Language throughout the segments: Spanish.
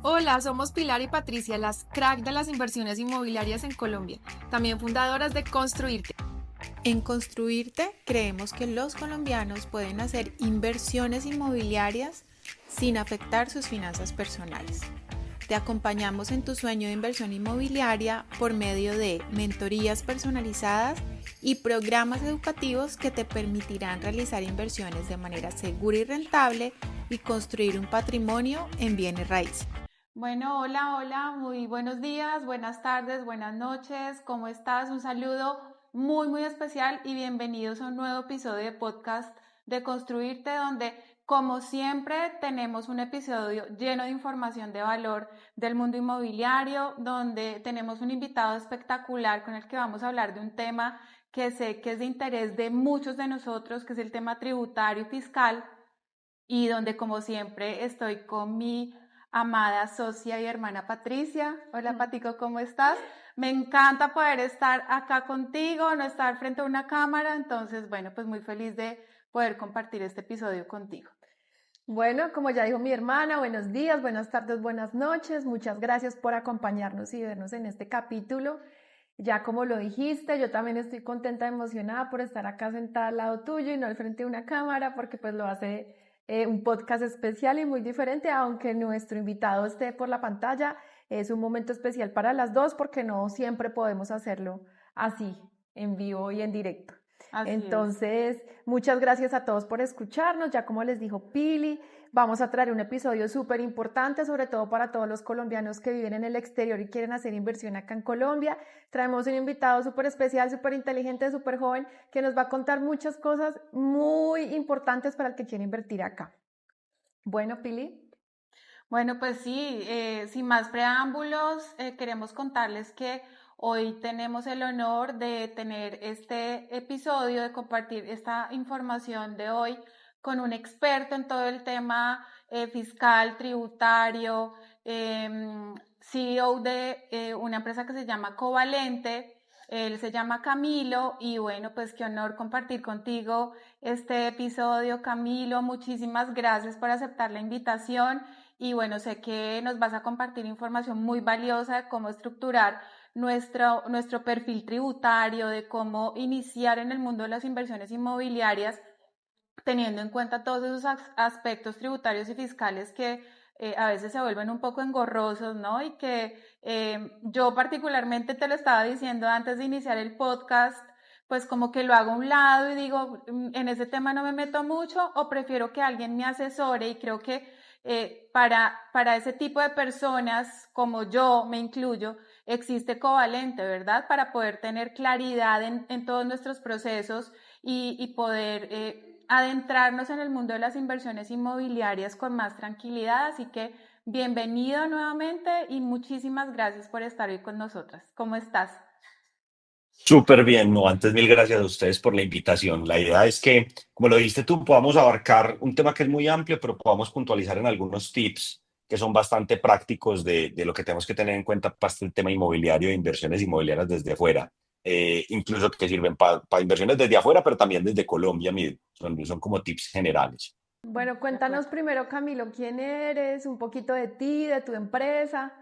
Hola, somos Pilar y Patricia, las crack de las inversiones inmobiliarias en Colombia, también fundadoras de Construirte. En Construirte creemos que los colombianos pueden hacer inversiones inmobiliarias sin afectar sus finanzas personales. Te acompañamos en tu sueño de inversión inmobiliaria por medio de mentorías personalizadas y programas educativos que te permitirán realizar inversiones de manera segura y rentable y construir un patrimonio en bienes raíces. Bueno, hola, muy buenos días, buenas tardes, buenas noches, ¿cómo estás? Un saludo muy especial y bienvenidos a un nuevo episodio de podcast de Construirte, donde como siempre tenemos un episodio lleno de información de valor del mundo inmobiliario, donde tenemos un invitado espectacular con el que vamos a hablar de un tema que sé que es de interés de muchos de nosotros, que es el tema tributario y fiscal, y donde como siempre estoy con mi amada socia y hermana Patricia. Hola Patico, ¿cómo estás? Me encanta poder estar acá contigo, no estar frente a una cámara, entonces bueno, pues muy feliz de poder compartir este episodio contigo. Bueno, como ya dijo mi hermana, buenos días, buenas tardes, buenas noches. Muchas gracias por acompañarnos y vernos en este capítulo. Ya como lo dijiste, yo también estoy contenta, emocionada por estar acá sentada al lado tuyo y no al frente de una cámara, porque pues lo hace un podcast especial y muy diferente, aunque nuestro invitado esté por la pantalla. Es un momento especial para las dos porque no siempre podemos hacerlo así, en vivo y en directo. Así es. Entonces, muchas gracias a todos por escucharnos. Ya como les dijo Pili, vamos a traer un episodio súper importante, sobre todo para todos los colombianos que viven en el exterior y quieren hacer inversión acá en Colombia. Traemos un invitado súper especial, súper inteligente, súper joven, que nos va a contar muchas cosas muy importantes para el que quiere invertir acá. Bueno, Pili. Bueno, pues sí, sin más preámbulos, queremos contarles que hoy tenemos el honor de tener este episodio, de compartir esta información de hoy con un experto en todo el tema fiscal, tributario, CEO de una empresa que se llama Covalente. Él se llama Camilo y bueno, pues qué honor compartir contigo este episodio, Camilo. Muchísimas gracias por aceptar la invitación. Y bueno, sé que nos vas a compartir información muy valiosa de cómo estructurar nuestro perfil tributario, de cómo iniciar en el mundo de las inversiones inmobiliarias, teniendo en cuenta todos esos aspectos tributarios y fiscales que a veces se vuelven un poco engorrosos, ¿no? Y que yo particularmente te lo estaba diciendo antes de iniciar el podcast, pues como que lo hago a un lado y digo, en ese tema no me meto mucho o prefiero que alguien me asesore y creo que para ese tipo de personas, como yo me incluyo, existe Covalente, ¿verdad? Para poder tener claridad en todos nuestros procesos y poder adentrarnos en el mundo de las inversiones inmobiliarias con más tranquilidad. Así que bienvenido nuevamente y muchísimas gracias por estar hoy con nosotras. ¿Cómo estás? Súper bien, no, antes mil gracias a ustedes por la invitación. La idea es que, como lo dijiste tú, podamos abarcar un tema que es muy amplio, pero podamos puntualizar en algunos tips que son bastante prácticos de lo que tenemos que tener en cuenta para el tema inmobiliario e inversiones inmobiliarias desde afuera. Incluso que sirven para inversiones desde afuera, pero también desde Colombia mismo. Son como tips generales. Bueno, De acuerdo. cuéntanos primero, Camilo, quién eres, un poquito de ti, de tu empresa,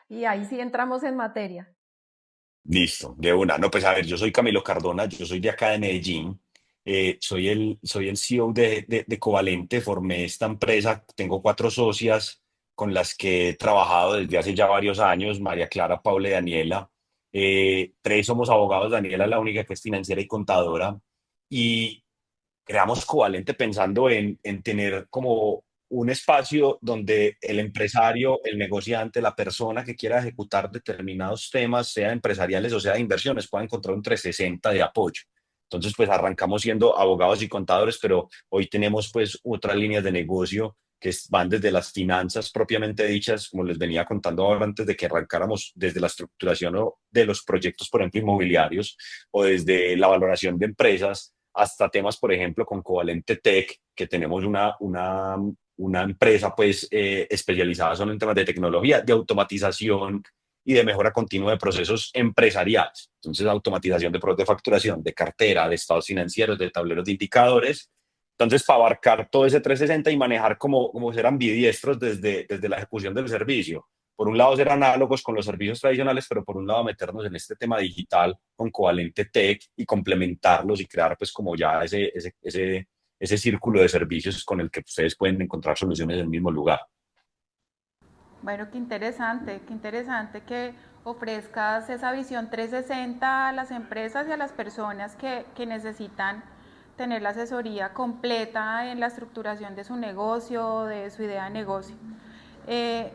y ahí sí entramos en materia. Listo, de una. No, pues a ver, yo soy Camilo Cardona, yo soy de acá de Medellín, soy el CEO de Covalente, formé esta empresa, tengo cuatro socias con las que he trabajado desde hace ya varios años, María Clara, Paula y Daniela. Tres somos abogados, Daniela es la única que es financiera y contadora, y creamos Covalente pensando en tener como un espacio donde el empresario, el negociante, la persona que quiera ejecutar determinados temas, sea empresariales o sea de inversiones, pueda encontrar un 360 de apoyo. Entonces, pues arrancamos siendo abogados y contadores, pero hoy tenemos pues otras líneas de negocio van desde las finanzas propiamente dichas, como les venía contando ahora antes de que arrancáramos, desde la estructuración de los proyectos, por ejemplo, inmobiliarios, o desde la valoración de empresas, hasta temas, por ejemplo, con Covalente Tech, que tenemos una empresa pues especializada solo en temas de tecnología, de automatización y de mejora continua de procesos empresariales. Entonces, automatización de procesos de facturación, de cartera, de estados financieros, de tableros de indicadores. Entonces, para abarcar todo ese 360 y manejar como ser ambidiestros desde la ejecución del servicio, por un lado ser análogos con los servicios tradicionales, pero por un lado meternos en este tema digital con Covalente Tech y complementarlos y crear pues como ya ese círculo de servicios con el que ustedes pueden encontrar soluciones en el mismo lugar. Bueno, qué interesante que ofrezcas esa visión 360 a las empresas y a las personas que necesitan tener la asesoría completa en la estructuración de su negocio, de su idea de negocio.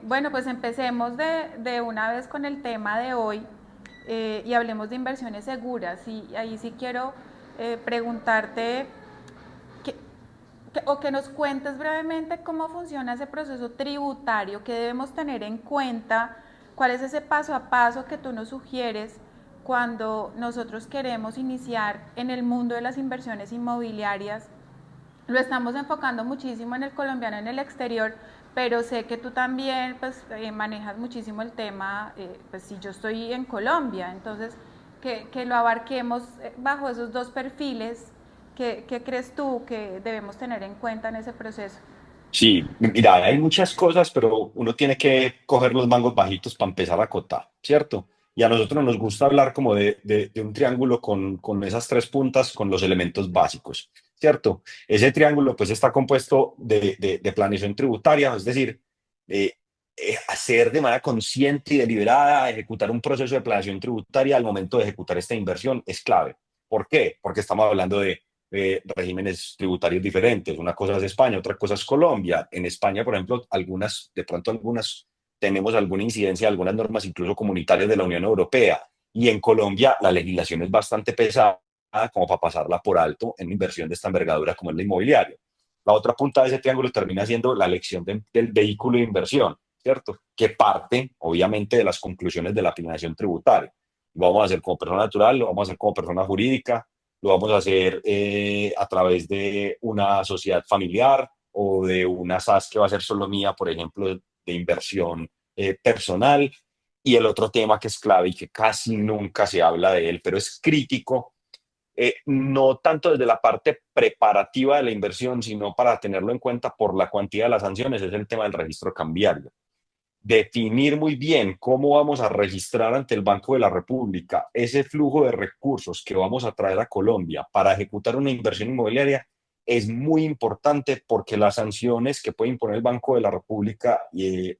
Bueno, pues empecemos de una vez con el tema de hoy y hablemos de inversiones seguras. Y ahí sí quiero preguntarte o que nos cuentes brevemente cómo funciona ese proceso tributario, qué debemos tener en cuenta, cuál es ese paso a paso que tú nos sugieres cuando nosotros queremos iniciar en el mundo de las inversiones inmobiliarias. Lo estamos enfocando muchísimo en el colombiano en el exterior, pero sé que tú también pues, manejas muchísimo el tema, pues si yo estoy en Colombia, entonces que lo abarquemos bajo esos dos perfiles. ¿Qué crees tú que debemos tener en cuenta en ese proceso? Sí, mira, hay muchas cosas, pero uno tiene que coger los mangos bajitos para empezar a acotar, ¿cierto? Y a nosotros nos gusta hablar como de un triángulo con esas tres puntas, con los elementos básicos, ¿cierto? Ese triángulo pues está compuesto de planeación tributaria, es decir, eh, hacer de manera consciente y deliberada, ejecutar un proceso de planeación tributaria al momento de ejecutar esta inversión es clave. ¿Por qué? Porque estamos hablando de regímenes tributarios diferentes. Una cosa es España, otra cosa es Colombia. En España, por ejemplo, de pronto algunas tenemos alguna incidencia, algunas normas incluso comunitarias de la Unión Europea. Y en Colombia la legislación es bastante pesada como para pasarla por alto en una inversión de esta envergadura como es la inmobiliaria. La otra punta de ese triángulo termina siendo la elección del vehículo de inversión, ¿cierto? Que parte, obviamente, de las conclusiones de la planeación tributaria. Lo vamos a hacer como persona natural, lo vamos a hacer como persona jurídica, lo vamos a hacer a través de una sociedad familiar o de una SAS que va a ser solo mía, por ejemplo, de inversión personal. Y el otro tema que es clave y que casi nunca se habla de él, pero es crítico, no tanto desde la parte preparativa de la inversión, sino para tenerlo en cuenta por la cuantía de las sanciones, es el tema del registro cambiario. Definir muy bien cómo vamos a registrar ante el Banco de la República ese flujo de recursos que vamos a traer a Colombia para ejecutar una inversión inmobiliaria es muy importante porque las sanciones que puede imponer el Banco de la República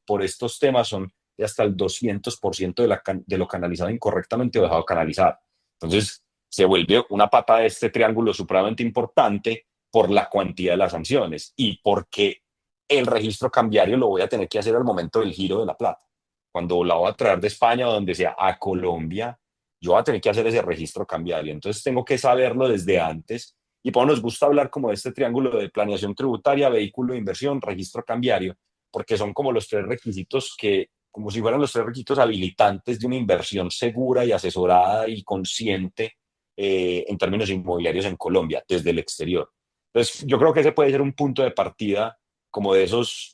por estos temas son de hasta el 200% de lo canalizado incorrectamente o dejado canalizar. Entonces, se vuelve una pata de este triángulo supremamente importante por la cuantía de las sanciones y porque el registro cambiario lo voy a tener que hacer al momento del giro de la plata. Cuando la voy a traer de España o donde sea a Colombia, yo voy a tener que hacer ese registro cambiario. Entonces tengo que saberlo desde antes. Y por eso nos gusta hablar como de este triángulo de planeación tributaria, vehículo de inversión, registro cambiario, porque son como los tres requisitos como si fueran los tres requisitos habilitantes de una inversión segura y asesorada y consciente en términos inmobiliarios en Colombia, desde el exterior. Entonces, yo creo que ese puede ser un punto de partida como de esos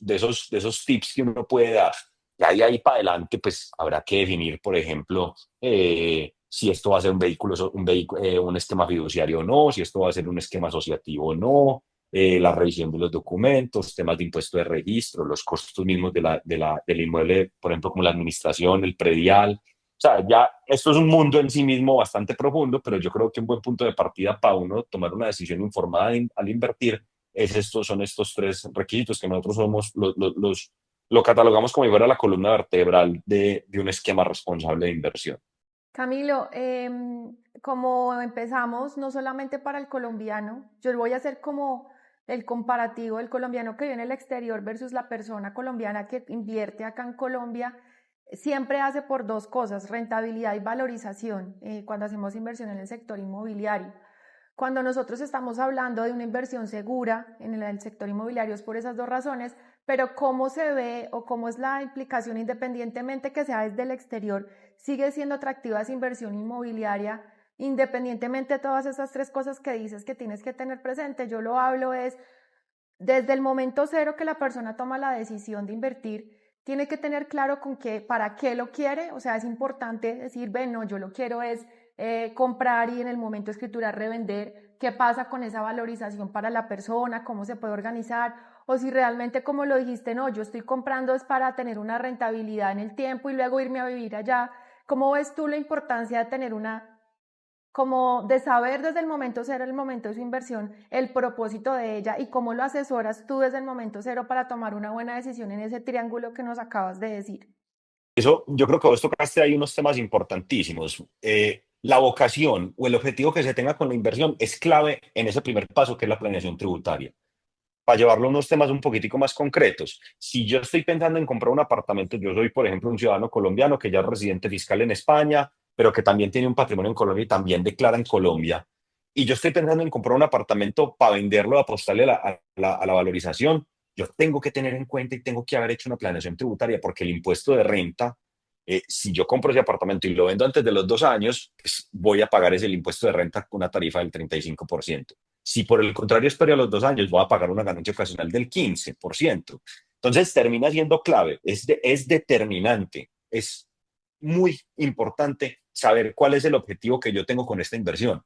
tips que uno puede dar. Y ahí para adelante, pues habrá que definir, por ejemplo, si esto va a ser un esquema fiduciario o no, si esto va a ser un esquema asociativo o no, la revisión de los documentos, temas de impuesto de registro, los costos mismos del inmueble, por ejemplo, como la administración, el predial. O sea, ya esto es un mundo en sí mismo bastante profundo, pero yo creo que un buen punto de partida para uno tomar una decisión informada al invertir son estos tres requisitos que nosotros lo catalogamos como si fuera la columna vertebral de un esquema responsable de inversión. Camilo, como empezamos, no solamente para el colombiano, yo voy a hacer como el comparativo del colombiano que vive en el exterior versus la persona colombiana que invierte acá en Colombia, siempre hace por dos cosas, rentabilidad y valorización, cuando hacemos inversión en el sector inmobiliario. Cuando nosotros estamos hablando de una inversión segura en el sector inmobiliario es por esas dos razones, pero cómo se ve o cómo es la implicación independientemente que sea desde el exterior, sigue siendo atractiva esa inversión inmobiliaria, independientemente de todas esas tres cosas que dices que tienes que tener presente. Yo lo hablo es desde el momento cero que la persona toma la decisión de invertir, tiene que tener claro para qué lo quiere, o sea, es importante decir, bueno, yo lo quiero es comprar y en el momento de escritura revender, qué pasa con esa valorización para la persona, cómo se puede organizar, o si realmente, como lo dijiste, no, yo estoy comprando es para tener una rentabilidad en el tiempo y luego irme a vivir allá. ¿Cómo ves tú la importancia de tener como de saber desde el momento cero, el momento de su inversión, el propósito de ella y cómo lo asesoras tú desde el momento cero para tomar una buena decisión en ese triángulo que nos acabas de decir? Eso, yo creo que vos tocaste ahí unos temas importantísimos. La vocación o el objetivo que se tenga con la inversión es clave en ese primer paso que es la planeación tributaria. Para llevarlo a unos temas un poquitico más concretos, si yo estoy pensando en comprar un apartamento, yo soy, por ejemplo, un ciudadano colombiano que ya es residente fiscal en España, pero que también tiene un patrimonio en Colombia y también declara en Colombia, y yo estoy pensando en comprar un apartamento para venderlo, apostarle a la valorización, yo tengo que tener en cuenta y tengo que haber hecho una planeación tributaria, porque el impuesto de renta, si yo compro ese apartamento y lo vendo antes de los 2 años, pues voy a pagar ese impuesto de renta con una tarifa del 35%. Si por el contrario espero a los 2 años, voy a pagar una ganancia ocasional del 15%. Entonces termina siendo clave, es determinante, es muy importante saber cuál es el objetivo que yo tengo con esta inversión.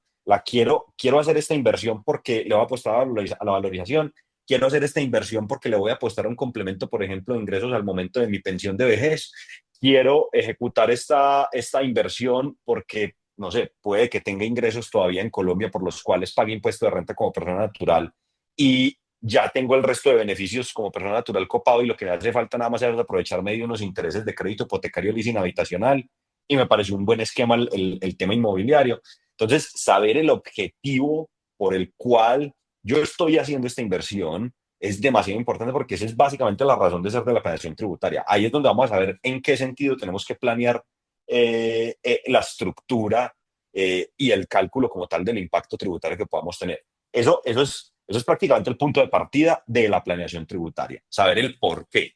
Quiero hacer esta inversión porque le voy a apostar a la valorización, quiero hacer esta inversión porque le voy a apostar a un complemento, por ejemplo, de ingresos al momento de mi pensión de vejez, quiero ejecutar esta inversión porque no sé, puede que tenga ingresos todavía en Colombia por los cuales pague impuesto de renta como persona natural y ya tengo el resto de beneficios como persona natural copado y lo que me hace falta nada más es aprovecharme de unos intereses de crédito hipotecario leasing habitacional y me pareció un buen esquema el tema inmobiliario. Entonces, saber el objetivo por el cual yo estoy haciendo esta inversión es demasiado importante porque esa es básicamente la razón de ser de la planeación tributaria. Ahí es donde vamos a saber en qué sentido tenemos que planear la estructura y el cálculo como tal del impacto tributario que podamos tener. Eso es prácticamente el punto de partida de la planeación tributaria, saber el por qué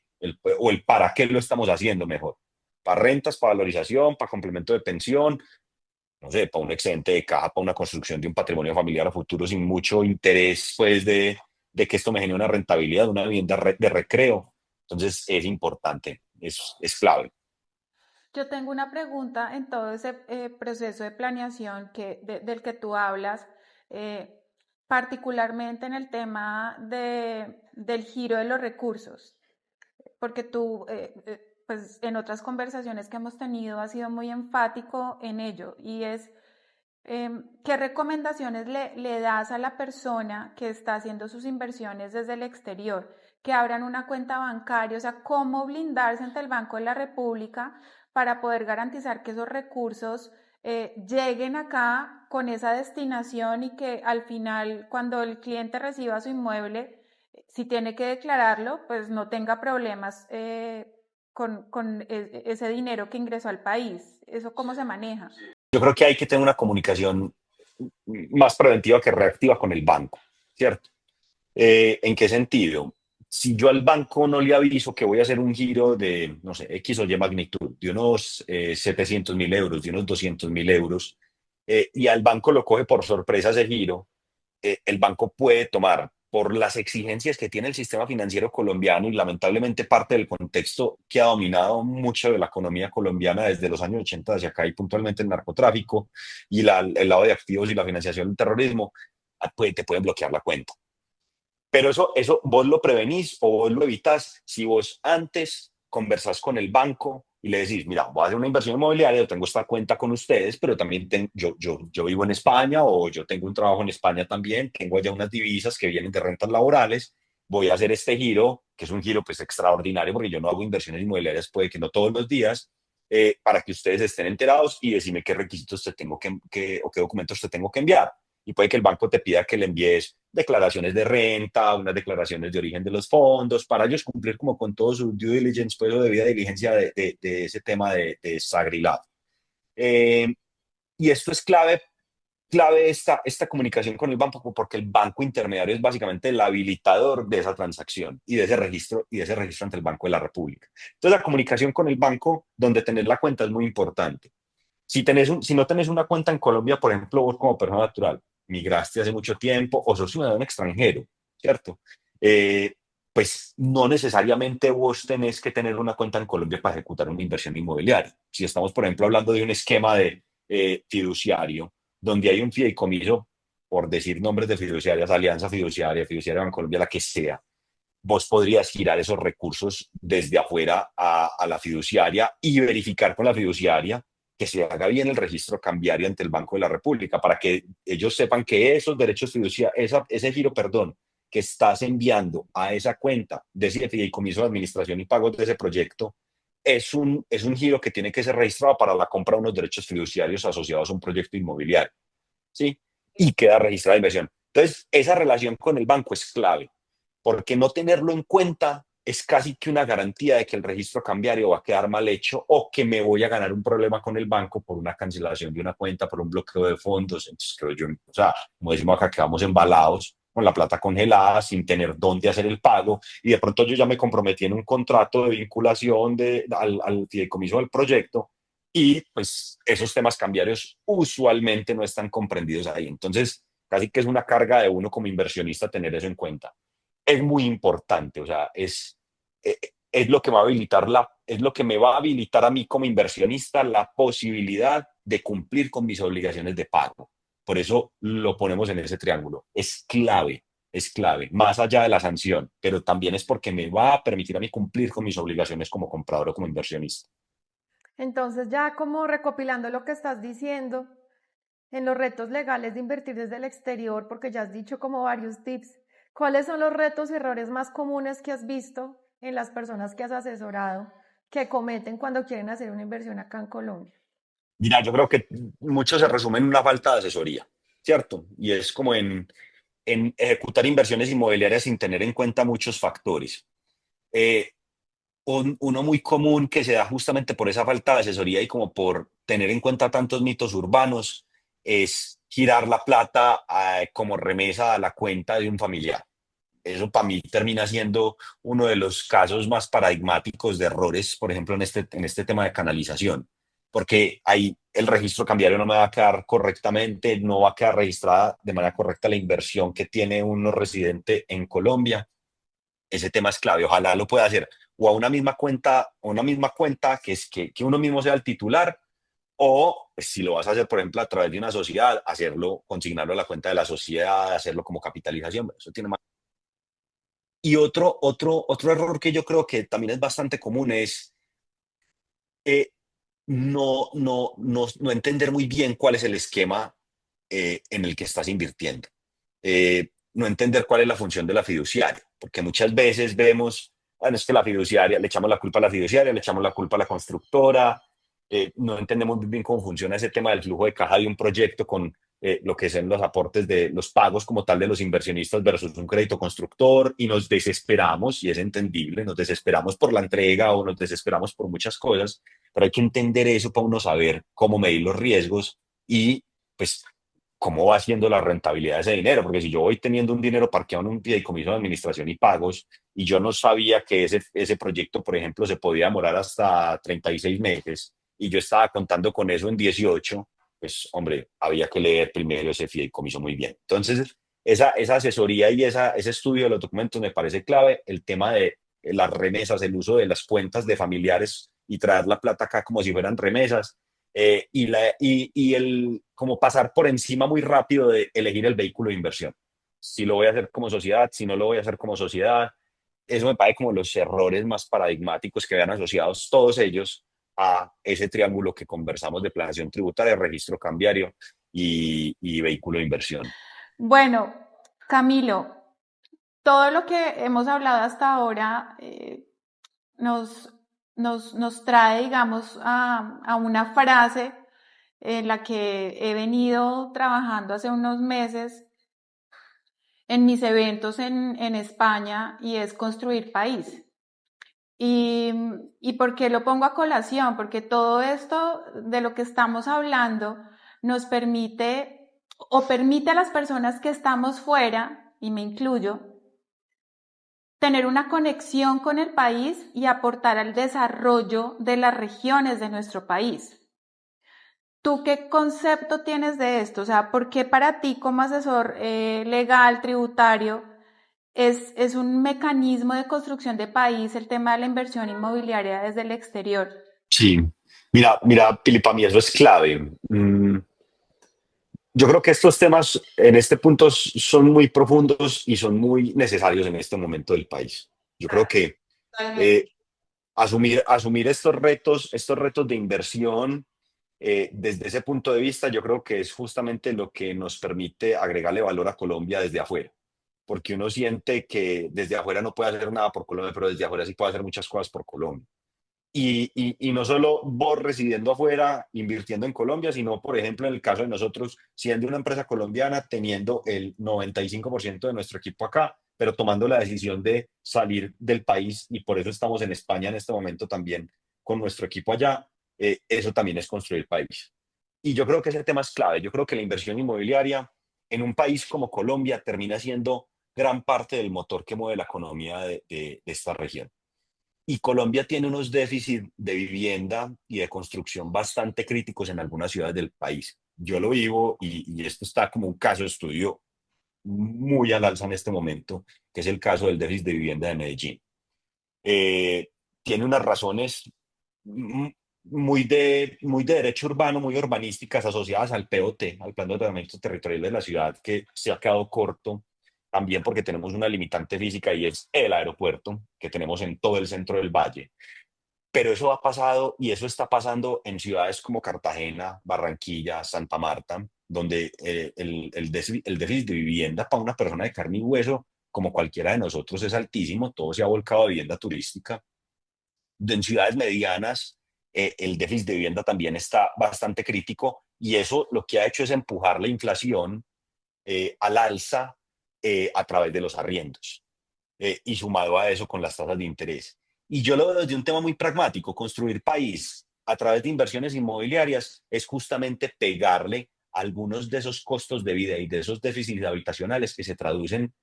o el para qué lo estamos haciendo mejor. Para rentas, para valorización, para complemento de pensión, no sé, para un excedente de caja, para una construcción de un patrimonio familiar a futuro sin mucho interés, pues, de que esto me genere una rentabilidad, una vivienda de recreo. Entonces, es importante, es clave. Yo tengo una pregunta en todo ese proceso de planeación del que tú hablas, eh, particularmente en el tema del giro de los recursos, porque tú, pues en otras conversaciones que hemos tenido, has sido muy enfático en ello y es, ¿qué recomendaciones le das a la persona que está haciendo sus inversiones desde el exterior? Que abran una cuenta bancaria, o sea, cómo blindarse ante el Banco de la República para poder garantizar que esos recursos lleguen acá con esa destinación y que al final, cuando el cliente reciba su inmueble, si tiene que declararlo, pues no tenga problemas con ese dinero que ingresó al país. ¿Eso cómo se maneja? Yo creo que hay que tener una comunicación más preventiva que reactiva con el banco, ¿cierto? ¿En qué sentido? Si yo al banco no le aviso que voy a hacer un giro de, no sé, X o Y magnitud, de unos 700.000 euros, de unos 200.000 euros, y al banco lo coge por sorpresa ese giro, el banco puede tomar por las exigencias que tiene el sistema financiero colombiano y lamentablemente parte del contexto que ha dominado mucho de la economía colombiana desde los años 80 hacia acá y puntualmente el narcotráfico y el lado de activos y la financiación del terrorismo, te pueden bloquear la cuenta. Pero eso vos lo prevenís o vos lo evitas si vos antes conversás con el banco y le decís, mira, voy a hacer una inversión inmobiliaria, yo tengo esta cuenta con ustedes, pero también yo vivo en España o yo tengo un trabajo en España también, tengo allá unas divisas que vienen de rentas laborales, voy a hacer este giro, que es un giro pues extraordinario porque yo no hago inversiones inmobiliarias, puede que no todos los días, para que ustedes estén enterados y decirme qué requisitos te tengo o qué documentos te tengo que enviar y puede que el banco te pida que le envíes declaraciones de renta, unas declaraciones de origen de los fondos, para ellos cumplir como con todo su due diligence, pues, o debida diligencia de ese tema de Sagrilab. Eh, y esto es clave esta comunicación con el banco, porque el banco intermediario es básicamente el habilitador de esa transacción y de ese registro ante el Banco de la República. Entonces, la comunicación con el banco, donde tener la cuenta es muy importante. Si no tenés una cuenta en Colombia, por ejemplo, vos como persona natural, migraste hace mucho tiempo o sos ciudadano extranjero, ¿cierto? Eh, pues no necesariamente vos tenés que tener una cuenta en Colombia para ejecutar una inversión inmobiliaria. Si estamos, por ejemplo, hablando de un esquema de fiduciario, donde hay un fideicomiso, por decir nombres de fiduciarias, Alianza Fiduciaria, Fiduciaria Bancolombia, la que sea, vos podrías girar esos recursos desde afuera a la fiduciaria y verificar con la fiduciaria que se haga bien el registro cambiario ante el Banco de la República para que ellos sepan que esos derechos fiduciarios, ese giro, perdón, que estás enviando a esa cuenta de ese fideicomiso de administración y pagos de ese proyecto es un giro que tiene que ser registrado para la compra de unos derechos fiduciarios asociados a un proyecto inmobiliario, ¿sí? Y queda registrada la inversión. Entonces, esa relación con el banco es clave, porque no tenerlo en cuenta es casi que una garantía de que el registro cambiario va a quedar mal hecho o que me voy a ganar un problema con el banco por una cancelación de una cuenta, por un bloqueo de fondos. Entonces, creo yo, o sea, como decimos acá, quedamos embalados con la plata congelada, sin tener dónde hacer el pago, y de pronto yo ya me comprometí en un contrato de vinculación al fideicomiso del proyecto, y pues esos temas cambiarios usualmente no están comprendidos ahí. Entonces, casi que es una carga de uno como inversionista tener eso en cuenta. Es muy importante, o sea, es lo que va a habilitar es lo que me va a habilitar a mí como inversionista la posibilidad de cumplir con mis obligaciones de pago. Por eso lo ponemos en ese triángulo. Es clave, más allá de la sanción, pero también es porque me va a permitir a mí cumplir con mis obligaciones como comprador o como inversionista. Entonces, ya como recopilando lo que estás diciendo, en los retos legales de invertir desde el exterior, porque ya has dicho como varios tips, ¿cuáles son los retos y errores más comunes que has visto en las personas que has asesorado que cometen cuando quieren hacer una inversión acá en Colombia? Mira, yo creo que mucho se resume en una falta de asesoría, ¿cierto? Y es como en ejecutar inversiones inmobiliarias sin tener en cuenta muchos factores. Eh, uno muy común que se da justamente por esa falta de asesoría y como por tener en cuenta tantos mitos urbanos es girar la plata como remesa a la cuenta de un familiar. Eso para mí termina siendo uno de los casos más paradigmáticos de errores, por ejemplo, en este tema de canalización, porque ahí el registro cambiario no me va a quedar correctamente, no va a quedar registrada de manera correcta la inversión que tiene uno residente en Colombia. Ese tema es clave, ojalá lo pueda hacer o a una misma cuenta que es que uno mismo sea el titular, o pues, si lo vas a hacer, por ejemplo, a través de una sociedad, hacerlo, consignarlo a la cuenta de la sociedad, hacerlo como capitalización. Eso tiene más. Y otro error que yo creo que también es bastante común es eh, no entender muy bien cuál es el esquema en el que estás invirtiendo. No entender cuál es la función de la fiduciaria, porque muchas veces vemos, bueno, es que la fiduciaria, le echamos la culpa a la fiduciaria, le echamos la culpa a la constructora, no entendemos muy bien cómo funciona ese tema del flujo de caja de un proyecto con lo que son los aportes de los pagos como tal de los inversionistas versus un crédito constructor, y nos desesperamos, y es entendible, nos desesperamos por la entrega o nos desesperamos por muchas cosas, pero hay que entender eso para uno saber cómo medir los riesgos y pues cómo va haciendo la rentabilidad de ese dinero, porque si yo voy teniendo un dinero parqueado en un fideicomiso de administración y pagos y yo no sabía que ese proyecto, por ejemplo, se podía demorar hasta 36 meses y yo estaba contando con eso en 18, pues hombre, había que leer primero ese fideicomiso muy bien. Entonces, esa asesoría y ese estudio de los documentos me parece clave. El tema de las remesas, el uso de las cuentas de familiares y traer la plata acá como si fueran remesas, y el como pasar por encima muy rápido de elegir el vehículo de inversión. Si lo voy a hacer como sociedad, si no lo voy a hacer como sociedad. Eso me parece como los errores más paradigmáticos que vean asociados todos ellos a ese triángulo que conversamos de planeación tributaria, registro cambiario y vehículo de inversión. Bueno, Camilo, todo lo que hemos hablado hasta ahora nos, nos trae, digamos, a una frase en la que he venido trabajando hace unos meses en mis eventos en España, y es construir país. Y, ¿Y por qué lo pongo a colación? Porque todo esto de lo que estamos hablando nos permite o permite a las personas que estamos fuera, y me incluyo, tener una conexión con el país y aportar al desarrollo de las regiones de nuestro país. ¿Tú qué concepto tienes de esto? O sea, ¿por qué para ti como asesor legal, tributario, es un mecanismo de construcción de país el tema de la inversión inmobiliaria desde el exterior? Sí, mira, Pili, para mí eso es clave. Yo creo que estos temas en este punto son muy profundos y son muy necesarios en este momento del país. Yo creo que Totalmente. eh, asumir estos retos de inversión desde ese punto de vista, yo creo que es justamente lo que nos permite agregarle valor a Colombia desde afuera, porque uno siente que desde afuera no puede hacer nada por Colombia, pero desde afuera sí puede hacer muchas cosas por Colombia. Y no solo vos residiendo afuera, invirtiendo en Colombia, sino, por ejemplo, en el caso de nosotros, siendo una empresa colombiana, teniendo el 95% de nuestro equipo acá, pero tomando la decisión de salir del país y por eso estamos en España en este momento también con nuestro equipo allá, eso también es construir país. Y yo creo que ese tema es clave. Yo creo que la inversión inmobiliaria en un país como Colombia termina siendo gran parte del motor que mueve la economía de esta región. Y Colombia tiene unos déficits de vivienda y de construcción bastante críticos en algunas ciudades del país. Yo lo vivo y esto está como un caso de estudio muy al alza en este momento, que es el caso del déficit de vivienda de Medellín. Eh, Tiene unas razones mm, muy de derecho urbano, muy urbanísticas asociadas al POT, al Plan de Ordenamiento Territorial de la ciudad, que se ha quedado corto, también porque tenemos una limitante física y es el aeropuerto que tenemos en todo el centro del valle. Pero eso ha pasado y eso está pasando en ciudades como Cartagena, Barranquilla, Santa Marta, donde el déficit de vivienda para una persona de carne y hueso, como cualquiera de nosotros, es altísimo. Todo se ha volcado a vivienda turística. En ciudades medianas, el déficit de vivienda también está bastante crítico y eso lo que ha hecho es empujar la inflación al alza a través de los arriendos y sumado a eso con las tasas de interés. Y yo lo veo desde un tema muy pragmático, construir país a través de inversiones inmobiliarias es justamente pegarle algunos de esos costos de vida y de esos déficits habitacionales que se traducen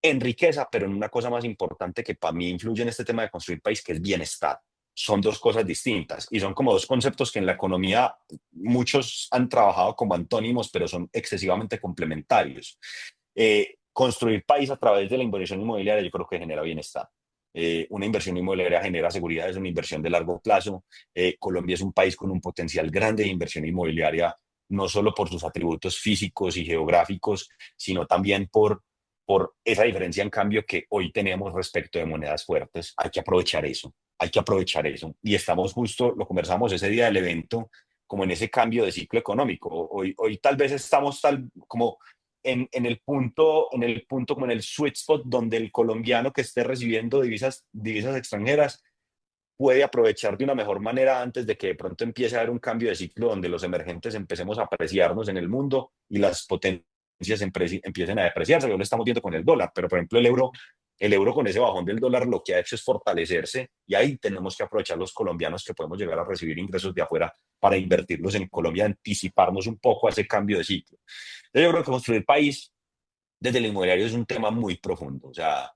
en riqueza, pero en una cosa más importante que para mí influye en este tema de construir país, que es bienestar. Son dos cosas distintas y son como dos conceptos que en la economía muchos han trabajado como antónimos, pero son excesivamente complementarios. Construir país a través de la inversión inmobiliaria yo creo que genera bienestar. Una inversión inmobiliaria genera seguridad, es una inversión de largo plazo. Colombia es un país con un potencial grande de inversión inmobiliaria, no solo por sus atributos físicos y geográficos, sino también por esa diferencia en cambio que hoy tenemos respecto de monedas fuertes. Hay que aprovechar eso, hay que aprovechar eso. Y estamos justo, lo conversamos ese día del evento, como en ese cambio de ciclo económico. Hoy tal vez estamos tal como en el punto, como en el sweet spot donde el colombiano que esté recibiendo divisas extranjeras puede aprovechar de una mejor manera antes de que de pronto empiece a haber un cambio de ciclo donde los emergentes empecemos a apreciarnos en el mundo y las potencias empiecen a depreciarse. Lo estamos viendo con el dólar, pero por ejemplo el euro con ese bajón del dólar lo que ha hecho es fortalecerse y ahí tenemos que aprovechar los colombianos que podemos llegar a recibir ingresos de afuera para invertirlos en Colombia, anticiparnos un poco a ese cambio de ciclo. Entonces yo creo que construir país desde el inmobiliario es un tema muy profundo, o sea,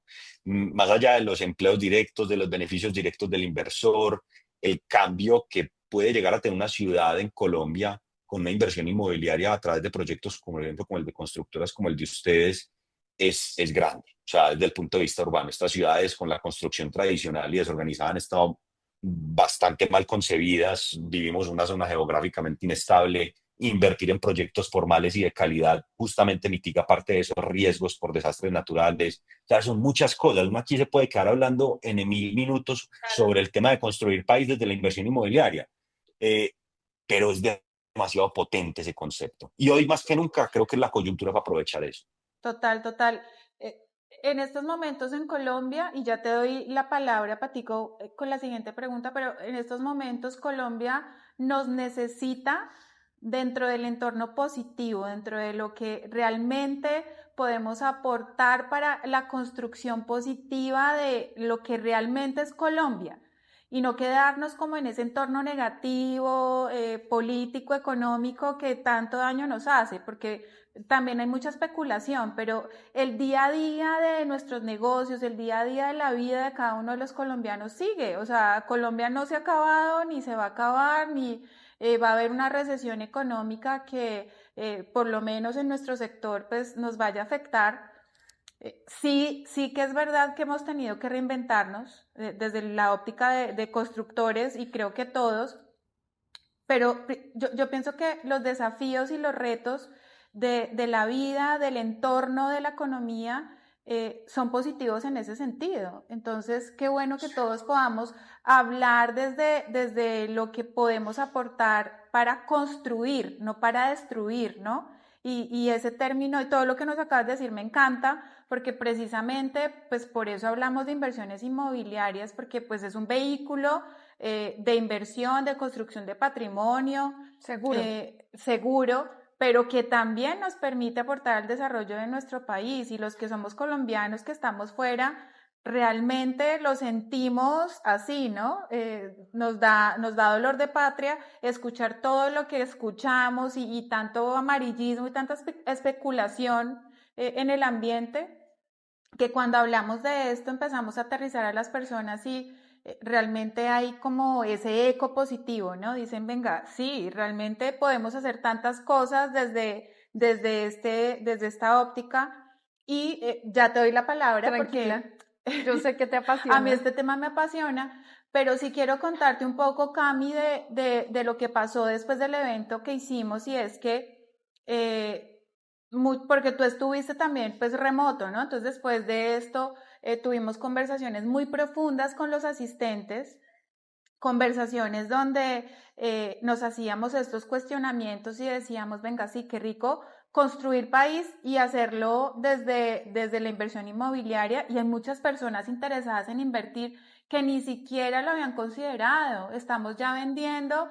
más allá de los empleos directos, de los beneficios directos del inversor, el cambio que puede llegar a tener una ciudad en Colombia con una inversión inmobiliaria a través de proyectos, como por ejemplo, como el de constructoras como el de ustedes, es grande. O sea, desde el punto de vista urbano, estas ciudades con la construcción tradicional y desorganizada han estado bastante mal concebidas, vivimos una zona geográficamente inestable, invertir en proyectos formales y de calidad justamente mitiga parte de esos riesgos por desastres naturales. O sea, son muchas cosas. Uno aquí se puede quedar hablando en 1000 minutos sobre el tema de construir país desde la inversión inmobiliaria, eh, pero es demasiado potente ese concepto. Y hoy más que nunca creo que es la coyuntura para aprovechar eso. Total, total. Eh, en estos momentos en Colombia, y ya te doy la palabra, Patico, con la siguiente pregunta, pero en estos momentos Colombia nos necesita dentro del entorno positivo, dentro de lo que realmente podemos aportar para la construcción positiva de lo que realmente es Colombia y no quedarnos como en ese entorno negativo, político, económico que tanto daño nos hace, porque también hay mucha especulación, pero el día a día de nuestros negocios, el día a día de la vida de cada uno de los colombianos sigue. O sea, Colombia no se ha acabado, ni se va a acabar, ni va a haber una recesión económica que por lo menos en nuestro sector pues nos vaya a afectar. Sí, sí que es verdad que hemos tenido que reinventarnos desde la óptica de constructores y creo que todos, pero yo pienso que los desafíos y los retos de la vida, del entorno, de la economía, son positivos en ese sentido. Entonces, qué bueno que todos podamos hablar desde lo que podemos aportar para construir, no para destruir, ¿no? Y ese término y todo lo que nos acabas de decir me encanta, porque precisamente, pues por eso hablamos de inversiones inmobiliarias, porque pues es un vehículo de inversión, de construcción de patrimonio, Seguro. seguro, pero que también nos permite aportar al desarrollo de nuestro país, y los que somos colombianos que estamos fuera, realmente lo sentimos así, ¿no? Nos da dolor de patria escuchar todo lo que escuchamos y tanto amarillismo y tanta especulación en el ambiente, que cuando hablamos de esto empezamos a aterrizar a las personas y realmente hay como ese eco positivo, ¿no? Dicen, venga, sí, realmente podemos hacer tantas cosas desde esta óptica, y ya te doy la palabra Tranquila, porque yo sé que te a mí apasiona. este tema me apasiona, pero sí quiero contarte un poco, Cami, de lo que pasó después del evento que hicimos, y es que porque tú estuviste también pues remoto, ¿no? Entonces después de esto tuvimos conversaciones muy profundas con los asistentes, conversaciones donde nos hacíamos estos cuestionamientos y decíamos, venga, sí, qué rico construir país y hacerlo desde la inversión inmobiliaria, y hay muchas personas interesadas en invertir que ni siquiera lo habían considerado. Estamos ya vendiendo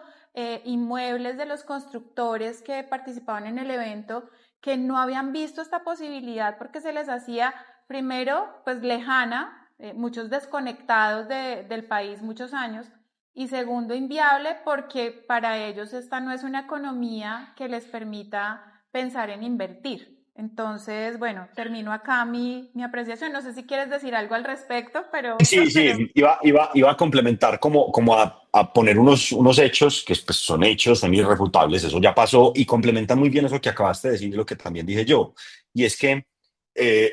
inmuebles de los constructores que participaban en el evento, que no habían visto esta posibilidad porque se les hacía, primero, pues lejana, muchos desconectados del país muchos años, y segundo, inviable porque para ellos esta no es una economía que les permita pensar en invertir. Entonces, bueno, termino acá mi apreciación. No sé si quieres decir algo al respecto, Sí, pero sí, iba a complementar como a poner unos hechos que pues, son hechos, son irrefutables, eso ya pasó, y complementa muy bien eso que acabaste de decir y lo que también dije yo. Y es que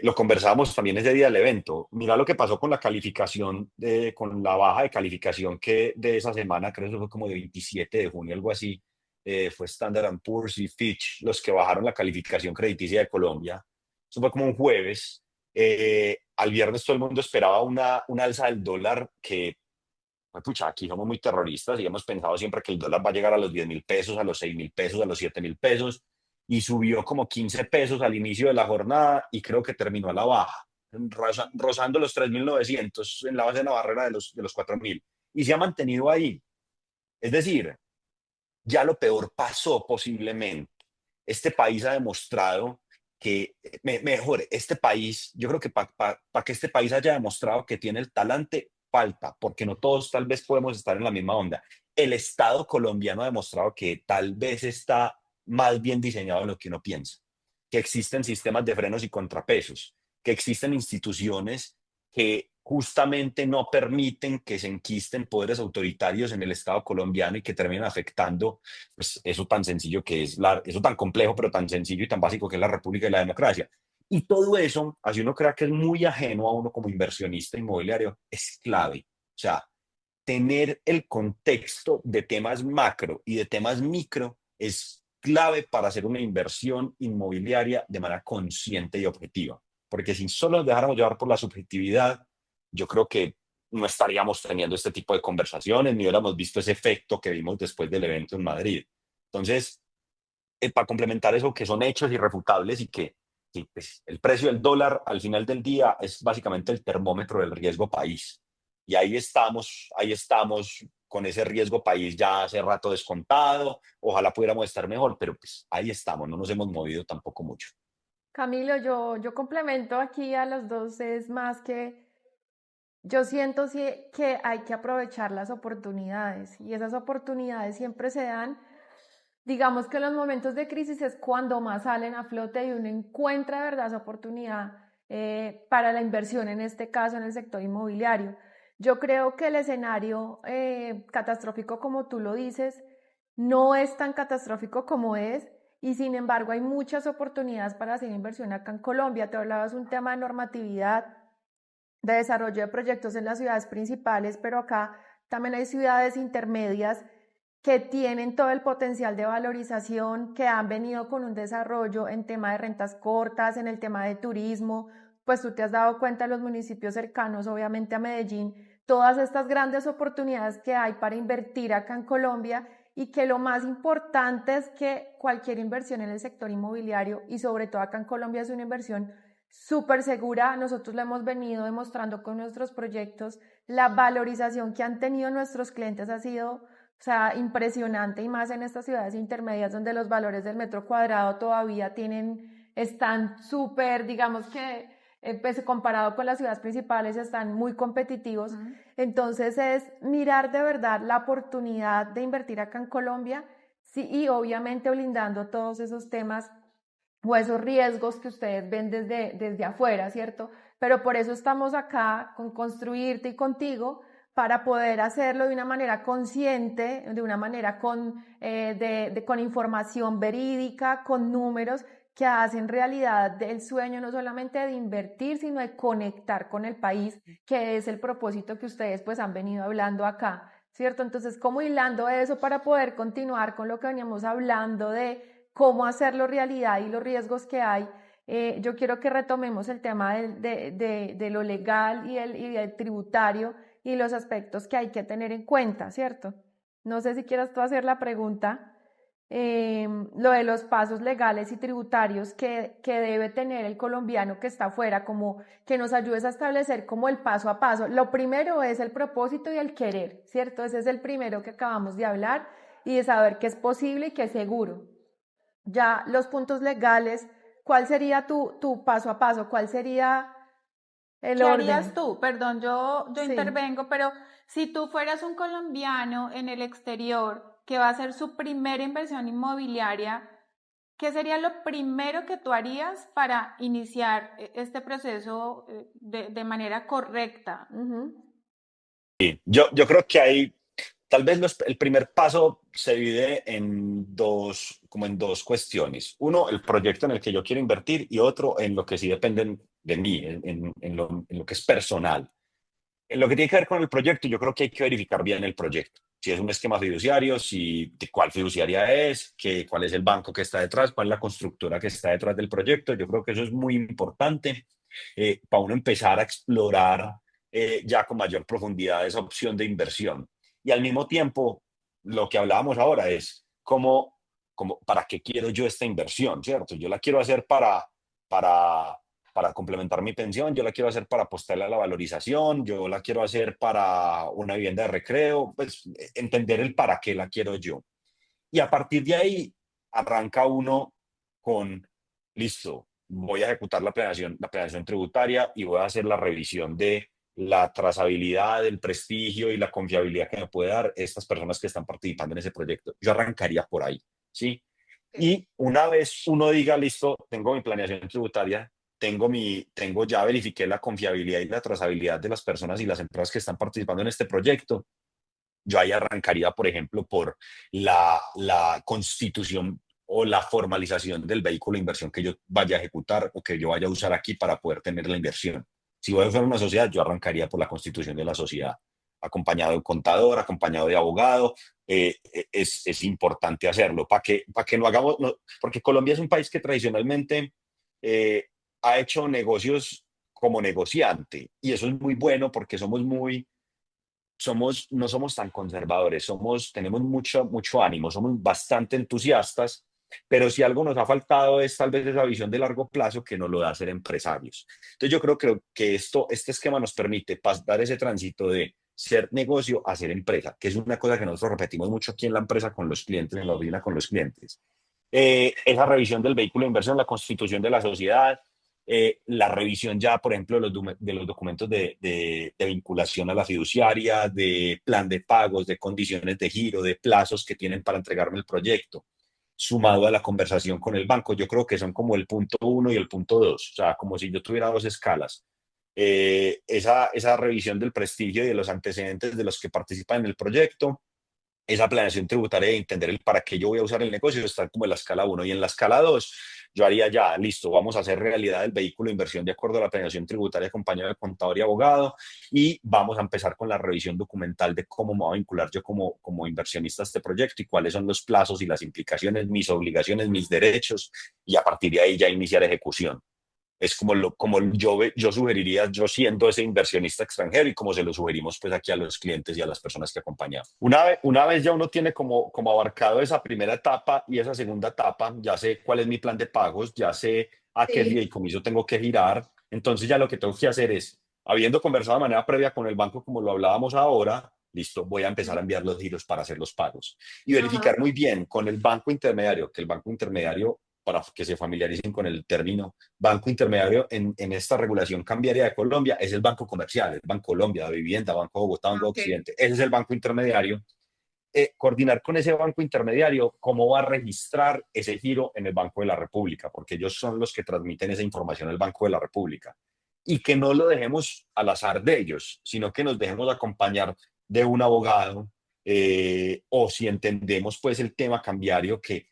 lo conversábamos también ese día del evento. Mira lo que pasó con la calificación, con la baja de calificación que de esa semana, creo que eso fue como de 27 de junio, algo así, fue Standard Poor's y Fitch los que bajaron la calificación crediticia de Colombia. Eso fue como un jueves. Al viernes todo el mundo esperaba una alza del dólar que, pues, pucha, aquí somos muy terroristas y hemos pensado siempre que el dólar va a llegar a los 10.000 pesos, a los 6.000 pesos, a los 7.000 pesos, y subió como 15 pesos al inicio de la jornada y creo que terminó a la baja, rozando los 3.900 en la base de la barrera de los 4.000, y se ha mantenido ahí. Es decir, ya lo peor pasó posiblemente. Este país ha demostrado que, mejor, este país, yo creo que para que este país haya demostrado que tiene el talante, falta, porque no todos tal vez podemos estar en la misma onda. El Estado colombiano ha demostrado que tal vez está más bien diseñado de lo que uno piensa, que existen sistemas de frenos y contrapesos, que existen instituciones que justamente no permiten que se enquisten poderes autoritarios en el Estado colombiano y que terminan afectando pues, eso tan sencillo que es eso tan complejo, pero tan sencillo y tan básico que es la república y la democracia. Y todo eso, así uno crea que es muy ajeno a uno como inversionista inmobiliario, es clave. O sea, tener el contexto de temas macro y de temas micro es clave para hacer una inversión inmobiliaria de manera consciente y objetiva. Porque si solo nos dejáramos llevar por la subjetividad, yo creo que no estaríamos teniendo este tipo de conversaciones ni hubiéramos visto ese efecto que vimos después del evento en Madrid. Entonces, para complementar eso, que son hechos irrefutables y que sí, pues, el precio del dólar al final del día es básicamente el termómetro del riesgo país. Y ahí estamos con ese riesgo país ya hace rato descontado. Ojalá pudiéramos estar mejor, pero pues ahí estamos, no nos hemos movido tampoco mucho. Camilo, yo complemento aquí a los dos, es más que yo siento sí que hay que aprovechar las oportunidades, y esas oportunidades siempre se dan, digamos que en los momentos de crisis es cuando más salen a flote y uno encuentra de verdad esa oportunidad para la inversión, en este caso en el sector inmobiliario. Yo creo que el escenario catastrófico, como tú lo dices, no es tan catastrófico como es, y sin embargo hay muchas oportunidades para hacer inversión acá en Colombia. Te hablabas un tema de normatividad, de desarrollo de proyectos en las ciudades principales, pero acá también hay ciudades intermedias que tienen todo el potencial de valorización, que han venido con un desarrollo en tema de rentas cortas, en el tema de turismo. pues tú te has dado cuenta de los municipios cercanos, obviamente a Medellín, todas estas grandes oportunidades que hay para invertir acá en Colombia y que lo más importante es que cualquier inversión en el sector inmobiliario y sobre todo acá en Colombia es una inversión súper segura. Nosotros lo hemos venido demostrando con nuestros proyectos. La valorización que han tenido nuestros clientes ha sido, o sea, impresionante, y más en estas ciudades intermedias donde los valores del metro cuadrado todavía están súper, digamos que pues comparado con las ciudades principales están muy competitivos. Entonces es mirar de verdad la oportunidad de invertir acá en Colombia, sí, y obviamente blindando todos esos temas o esos riesgos que ustedes ven desde afuera, ¿cierto? Pero por eso estamos acá con Construirte y contigo, para poder hacerlo de una manera consciente, de una manera con información verídica, con números que hacen realidad el sueño no solamente de invertir, sino de conectar con el país, que es el propósito que ustedes pues han venido hablando acá, ¿cierto? Entonces, ¿cómo hilando eso para poder continuar con lo que veníamos hablando de cómo hacerlo realidad y los riesgos que hay? Yo quiero que retomemos el tema de lo legal y el tributario y los aspectos que hay que tener en cuenta, ¿cierto? No sé si quieras tú hacer la pregunta. Lo de los pasos legales y tributarios que debe tener el colombiano que está afuera, como que nos ayudes a establecer como el paso a paso. Lo primero es el propósito y el querer, ¿cierto? Ese es el primero que acabamos de hablar, y de saber que es posible y que es seguro. Ya los puntos legales, ¿cuál sería tu paso a paso? ¿Cuál sería el ¿Qué orden? harías tú? Perdón, yo Sí. intervengo, pero si tú fueras un colombiano en el exterior que va a hacer su primera inversión inmobiliaria, ¿qué sería lo primero que tú harías para iniciar este proceso de manera correcta? Yo creo que hay, tal vez el primer paso se divide como en dos cuestiones. Uno, el proyecto en el que yo quiero invertir, y otro en lo que sí dependen de mí, en lo que es personal. En lo que tiene que ver con el proyecto, yo creo que hay que verificar bien el proyecto. Si es un esquema fiduciario, de cuál fiduciaria es, cuál es el banco que está detrás, cuál es la constructora que está detrás del proyecto. Yo creo que eso es muy importante para uno empezar a explorar ya con mayor profundidad esa opción de inversión. Y al mismo tiempo, lo que hablábamos ahora es para qué quiero yo esta inversión, ¿cierto? Yo la quiero hacer para para complementar mi pensión, yo la quiero hacer para apostarle a la valorización, yo la quiero hacer para una vivienda de recreo, pues entender el para qué la quiero yo. Y a partir de ahí arranca uno con, listo, voy a ejecutar la planeación tributaria y voy a hacer la revisión de la trazabilidad, el prestigio y la confiabilidad que me puede dar estas personas que están participando en ese proyecto. Yo arrancaría por ahí, ¿sí? Y una vez uno diga, listo, tengo mi planeación tributaria, ya verifiqué la confiabilidad y la trazabilidad de las personas y las empresas que están participando en este proyecto, yo ahí arrancaría, por ejemplo, por la constitución o la formalización del vehículo de inversión que yo vaya a ejecutar o que yo vaya a usar aquí para poder tener la inversión. Si voy a usar una sociedad, yo arrancaría por la constitución de la sociedad, acompañado de un contador, acompañado de abogado. Es importante hacerlo para que no hagamos, no, porque Colombia es un país que tradicionalmente ha hecho negocios como negociante, y eso es muy bueno porque no somos tan conservadores, tenemos mucho ánimo, somos bastante entusiastas, pero si algo nos ha faltado es tal vez esa visión de largo plazo que nos lo da ser empresarios. Entonces yo creo que este esquema nos permite dar ese tránsito de ser negocio a ser empresa, que es una cosa que nosotros repetimos mucho aquí en la empresa con los clientes, en la oficina con los clientes. Esa revisión del vehículo de inversión, la constitución de la sociedad, la revisión ya, por ejemplo, de los documentos de vinculación a la fiduciaria, de plan de pagos, de condiciones de giro, de plazos que tienen para entregarme el proyecto, sumado a la conversación con el banco. Yo creo que son como el punto uno y el punto dos, o sea, como si yo tuviera dos escalas. Esa revisión del prestigio y de los antecedentes de los que participan en el proyecto, esa planeación tributaria y entender el para qué yo voy a usar el negocio, está como en la escala 1. Y en la escala 2 yo haría ya, listo, vamos a hacer realidad el vehículo de inversión de acuerdo a la planeación tributaria acompañado de contador y abogado, y vamos a empezar con la revisión documental de cómo me voy a vincular yo como inversionista a este proyecto y cuáles son los plazos y las implicaciones, mis obligaciones, mis derechos, y a partir de ahí ya iniciar ejecución. Es como yo sugeriría, yo siendo ese inversionista extranjero y como se lo sugerimos pues aquí a los clientes y a las personas que acompañamos. Una vez ya uno tiene como abarcado esa primera etapa y esa segunda etapa, ya sé cuál es mi plan de pagos, ya sé a qué Sí. fideicomiso tengo que girar, entonces ya lo que tengo que hacer es, habiendo conversado de manera previa con el banco como lo hablábamos ahora, listo, voy a empezar a Sí. enviar los giros para hacer los pagos y Ajá. verificar muy bien con el banco intermediario, que el banco intermediario, para que se familiaricen con el término, banco intermediario en esta regulación cambiaria de Colombia es el Banco Comercial, el Banco Colombia, de Vivienda, Banco Bogotá, Banco Ok. Occidente. Ese es el banco intermediario. Coordinar con ese banco intermediario cómo va a registrar ese giro en el Banco de la República, porque ellos son los que transmiten esa información al Banco de la República. Y que no lo dejemos al azar de ellos, sino que nos dejemos acompañar de un abogado, o si entendemos pues el tema cambiario, que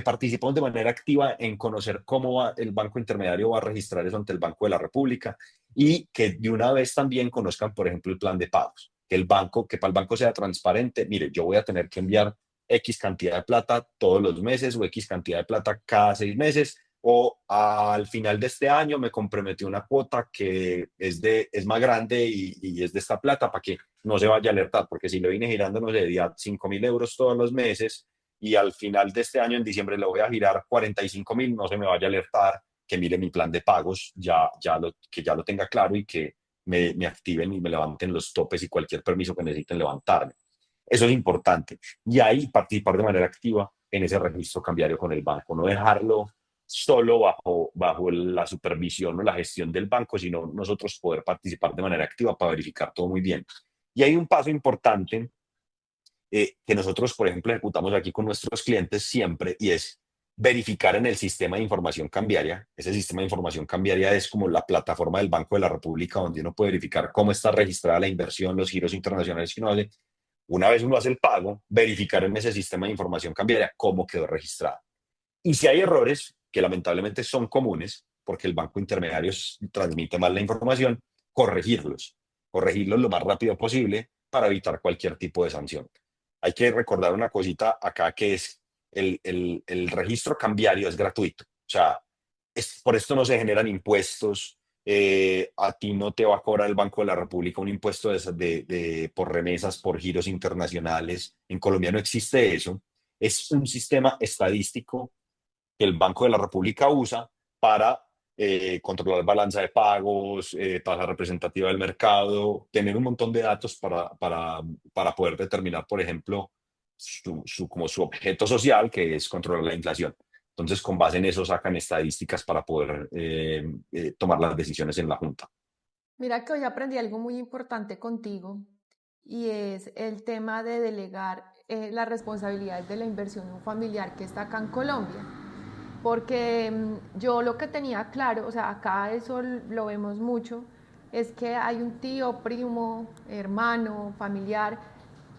participamos de manera activa en conocer cómo el banco intermediario va a registrar eso ante el Banco de la República y que de una vez también conozcan, por ejemplo, el plan de pagos, que para el banco sea transparente. Mire, yo voy a tener que enviar X cantidad de plata todos los meses o X cantidad de plata cada 6 meses, o al final de este año me comprometí una cuota que es más grande y es de esta plata para que no se vaya a alertar, porque si lo vine girando, no sé, de 5.000 euros todos los meses y al final de este año, en diciembre, le voy a girar 45.000, no se me vaya a alertar, que mire mi plan de pagos, que ya lo tenga claro y que me activen y me levanten los topes y cualquier permiso que necesiten levantarme. Eso es importante. Y ahí participar de manera activa en ese registro cambiario con el banco, no dejarlo solo bajo la supervisión o la gestión del banco, sino nosotros poder participar de manera activa para verificar todo muy bien. Y hay un paso importante, que nosotros, por ejemplo, ejecutamos aquí con nuestros clientes siempre, y es verificar en el sistema de información cambiaria. Ese sistema de información cambiaria es como la plataforma del Banco de la República donde uno puede verificar cómo está registrada la inversión, los giros internacionales que uno hace. Una vez uno hace el pago, verificar en ese sistema de información cambiaria cómo quedó registrada. Y si hay errores, que lamentablemente son comunes, porque el banco intermediario transmite mal la información, corregirlos lo más rápido posible para evitar cualquier tipo de sanción. Hay que recordar una cosita acá, que es el registro cambiario es gratuito. O sea, por esto no se generan impuestos. A ti no te va a cobrar el Banco de la República un impuesto por remesas, por giros internacionales. En Colombia no existe eso. Es un sistema estadístico que el Banco de la República usa para controlar balanza de pagos, tasa representativa del mercado, tener un montón de datos para poder determinar, por ejemplo, como su objeto social, que es controlar la inflación. Entonces, con base en eso, sacan estadísticas para poder tomar las decisiones en la Junta. Mira que hoy aprendí algo muy importante contigo y es el tema de delegar las responsabilidades de la inversión en un familiar que está acá en Colombia. Porque yo lo que tenía claro, o sea, acá eso lo vemos mucho, es que hay un tío, primo, hermano, familiar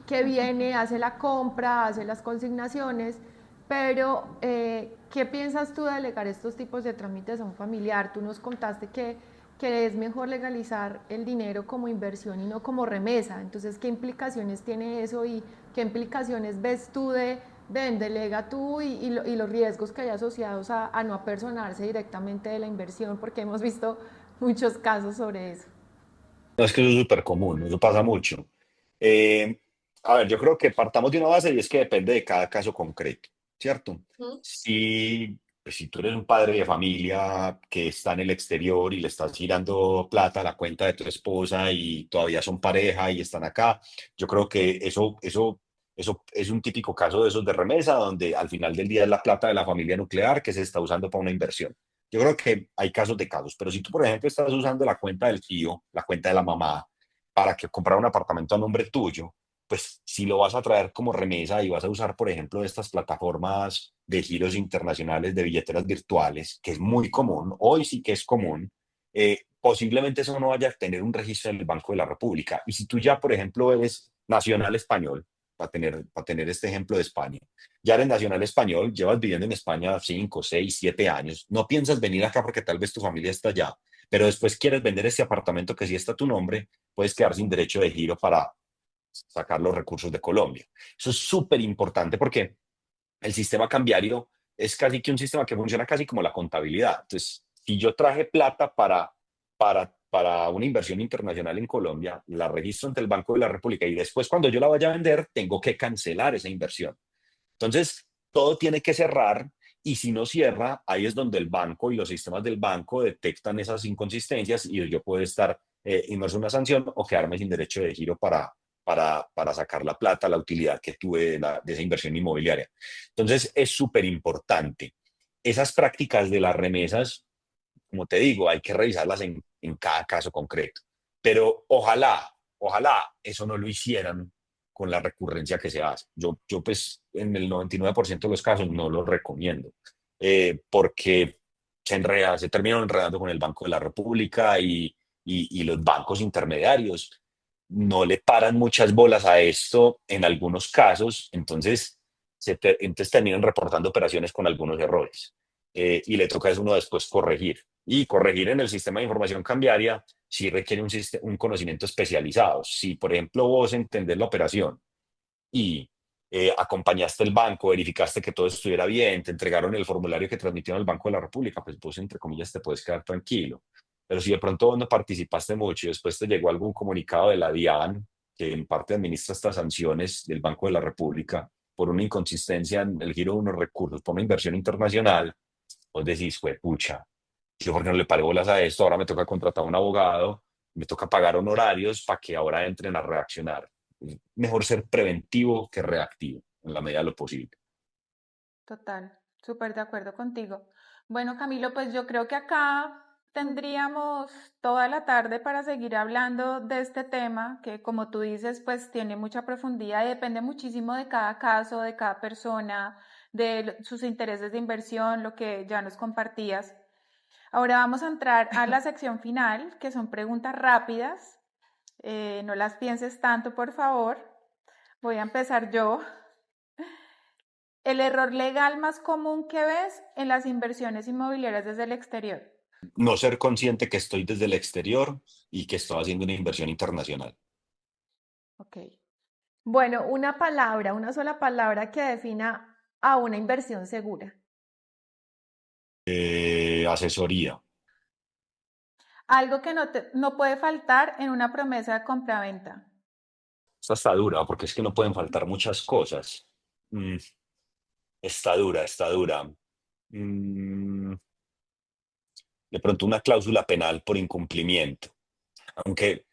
que viene, hace la compra, hace las consignaciones, pero ¿qué piensas tú de delegar estos tipos de trámites a un familiar? Tú nos contaste que es mejor legalizar el dinero como inversión y no como remesa. Entonces, ¿qué implicaciones tiene eso y qué implicaciones ves tú de ven, delega tú y los riesgos que hay asociados a no apersonarse directamente de la inversión? Porque hemos visto muchos casos sobre eso. No, es que eso es súper común, eso pasa mucho. Eh, a ver, yo creo que partamos de una base y es que depende de cada caso concreto, ¿cierto? ¿Mm? Si tú eres un padre de familia que está en el exterior y le estás girando plata a la cuenta de tu esposa y todavía son pareja y están acá, yo creo que eso es un típico caso de esos de remesa, donde al final del día es la plata de la familia nuclear que se está usando para una inversión. Yo creo que hay casos de casos, pero si tú, por ejemplo, estás usando la cuenta del tío, la cuenta de la mamá, para que comprar un apartamento a nombre tuyo, pues si lo vas a traer como remesa y vas a usar, por ejemplo, estas plataformas de giros internacionales de billeteras virtuales, que es muy común, hoy sí que es común, posiblemente eso no vaya a tener un registro en el Banco de la República. Y si tú ya, por ejemplo, eres nacional español, para tener este ejemplo de España, ya eres nacional español, llevas viviendo en España 5, 6, 7 años, no piensas venir acá porque tal vez tu familia está allá, pero después quieres vender ese apartamento que sí está a tu nombre, puedes quedar sin derecho de giro para sacar los recursos de Colombia. Eso es súper importante porque el sistema cambiario es casi que un sistema que funciona casi como la contabilidad. Entonces, Si yo traje plata para una inversión internacional en Colombia, la registro ante el Banco de la República y después cuando yo la vaya a vender, tengo que cancelar esa inversión. Entonces, todo tiene que cerrar y si no cierra, ahí es donde el banco y los sistemas del banco detectan esas inconsistencias y yo puedo estar inmerso en una sanción o quedarme sin derecho de giro para sacar la plata, la utilidad que tuve de esa inversión inmobiliaria. Entonces, es súper importante. Esas prácticas de las remesas, como te digo, hay que revisarlas en cada caso concreto. Pero ojalá eso no lo hicieran con la recurrencia que se hace. Yo pues en el 99% de los casos no lo recomiendo, porque se terminan enredando con el Banco de la República y los bancos intermediarios no le paran muchas bolas a esto en algunos casos, entonces, entonces terminan reportando operaciones con algunos errores. Y le toca a uno después corregir. Y corregir en el sistema de información cambiaria sí requiere un conocimiento especializado. Si, por ejemplo, vos entendés la operación y acompañaste el banco, verificaste que todo estuviera bien, te entregaron el formulario que transmitieron al Banco de la República, pues vos, entre comillas, te puedes quedar tranquilo. Pero si de pronto vos no participaste mucho y después te llegó algún comunicado de la DIAN, que en parte administra estas sanciones del Banco de la República, por una inconsistencia en el giro de unos recursos por una inversión internacional, vos decís, pucha, yo por qué no le paré bolas a esto, ahora me toca contratar a un abogado, me toca pagar honorarios para que ahora entren a reaccionar. Mejor ser preventivo que reactivo, en la medida de lo posible. Total, súper de acuerdo contigo. Bueno, Camilo, pues yo creo que acá tendríamos toda la tarde para seguir hablando de este tema, que como tú dices, pues tiene mucha profundidad y depende muchísimo de cada caso, de cada persona, de sus intereses de inversión, lo que ya nos compartías. Ahora vamos a entrar a la sección final, que son preguntas rápidas. No las pienses tanto, por favor. Voy a empezar yo. El error legal más común que ves en las inversiones inmobiliarias desde el exterior. No ser consciente que estoy desde el exterior y que estoy haciendo una inversión internacional. Ok. Bueno, una palabra, una sola palabra que defina a una inversión segura. Asesoría. Algo que no puede faltar en una promesa de compraventa. Esta está dura porque es que no pueden faltar muchas cosas. Mm, está dura, está dura. Mm, de pronto una cláusula penal por incumplimiento. Aunque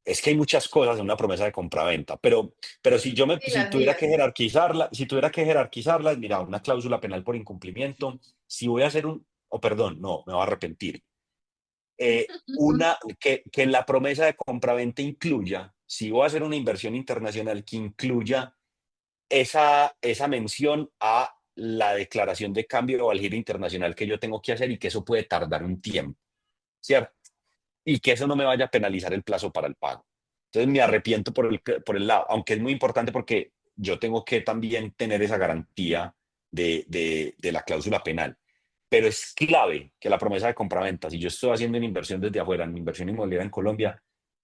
es que hay muchas cosas en una promesa de compraventa, pero si Dilas, tuviera dilas. que jerarquizarla, si tuviera que jerarquizarlas, mira, una cláusula penal por incumplimiento, si voy a hacer o perdón, no, me voy a arrepentir. Que en la promesa de compraventa incluya, si voy a hacer una inversión internacional, que incluya esa mención a la declaración de cambio o al giro internacional que yo tengo que hacer y que eso puede tardar un tiempo, ¿cierto? Y que eso no me vaya a penalizar el plazo para el pago. Entonces me arrepiento por el lado, aunque es muy importante porque yo tengo que también tener esa garantía de la cláusula penal. Pero es clave que la promesa de compraventa, si yo estoy haciendo una inversión desde afuera, una inversión inmobiliaria en Colombia,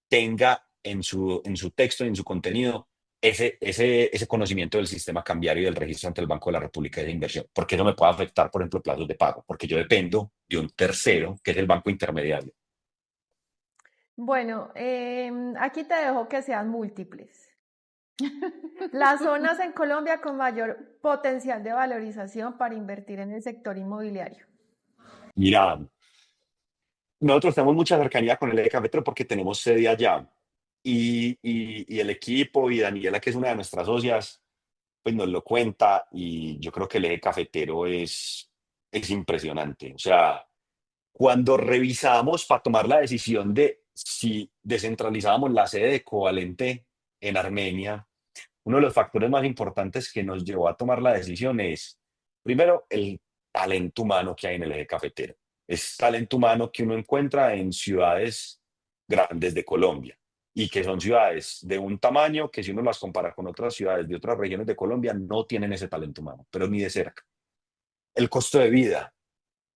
tenga en su texto y en su contenido ese conocimiento del sistema cambiario y del registro ante el Banco de la República de inversión, porque eso me puede afectar, por ejemplo, plazos de pago, porque yo dependo de un tercero, que es el banco intermediario. Bueno, aquí te dejo que sean múltiples. Las zonas en Colombia con mayor potencial de valorización para invertir en el sector inmobiliario. Mira, nosotros tenemos mucha cercanía con el eje cafetero porque tenemos sede allá. Y el equipo y Daniela, que es una de nuestras socias, pues nos lo cuenta y yo creo que el eje cafetero es impresionante. O sea, cuando revisamos para tomar la decisión de si descentralizábamos la sede de Covalente en Armenia, uno de los factores más importantes que nos llevó a tomar la decisión es, primero, el talento humano que hay en el eje cafetero. Es talento humano que uno encuentra en ciudades grandes de Colombia y que son ciudades de un tamaño que si uno las compara con otras ciudades de otras regiones de Colombia no tienen ese talento humano, pero ni de cerca. El costo de vida,